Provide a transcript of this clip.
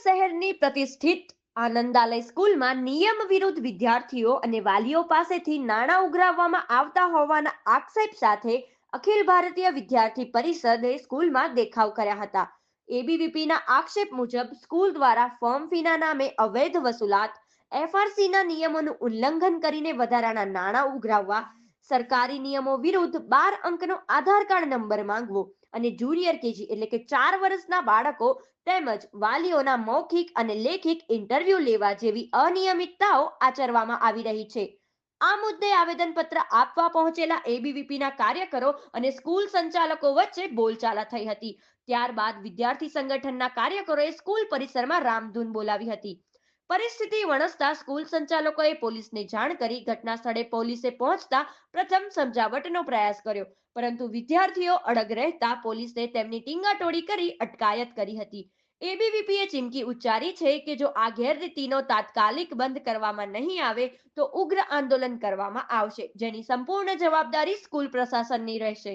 શહેરની પ્રતિષ્ઠિત આનંદાલય સ્કૂલમાં નિયમ વિરુદ્ધ વિદ્યાર્થીઓ અને વાલીઓ પાસેથી નાણાં ઉઘરાવવામાં આવતા હોવાના આક્ષેપ સાથે અખિલ ભારતીય વિદ્યાર્થી પરિષદે સ્કૂલમાં દેખાવ કર્યા હતા. એબીવીપીના આક્ષેપ મુજબ સ્કૂલ દ્વારા ફોર્મ ફીના નામે અવૈધ વસૂલાત, એફઆરસીના નિયમોનું ઉલ્લંઘન કરીને વધારાના નાણાં ઉઘરાવવા, સરકારી નિયમો વિરુદ્ધ 12 અંકનો આધાર કાર્ડ નંબર માંગવો અને જુનિયર કેજી એટલે કે 4 વર્ષના બાળકો તેમજ વાલીઓના મૌખિક અને લેખિત ઇન્ટરવ્યુ લેવા જેવી અનિયમિતતાઓ આચરવામાં આવી રહી છે. આ મુદ્દે આવેદનપત્ર આપવા પહોંચેલા એબીવીપીના કાર્યકરો અને સ્કૂલ સંચાલકો વચ્ચે બોલચાલા થઈ હતી. ત્યારબાદ વિદ્યાર્થી સંગઠનના કાર્યકરોએ સ્કૂલ પરિસરમાં રામધૂન બોલાવી હતી. પરિસ્થિતિ વણસતા સ્કૂલ સંચાલકોએ પોલીસને જાણ કરી ઘટના સ્થળે પોલીસે પહોંચતા પ્રથમ સમજાવટનો પ્રયાસ કર્યો, પરંતુ વિદ્યાર્થીઓ અડગ રહેતા પોલીસે તેમની ટીંગાટોળી કરી અટકાયત કરી હતી. એબીવીપીએ ચીમકી ઉચ્ચારી છે કે જો આ ગેરરીતિનો તાત્કાલિક બંધ કરવામાં નહીં આવે તો ઉગ્ર આંદોલન કરવામાં આવશે, જેની સંપૂર્ણ જવાબદારી સ્કૂલ પ્રશાસનની રહેશે.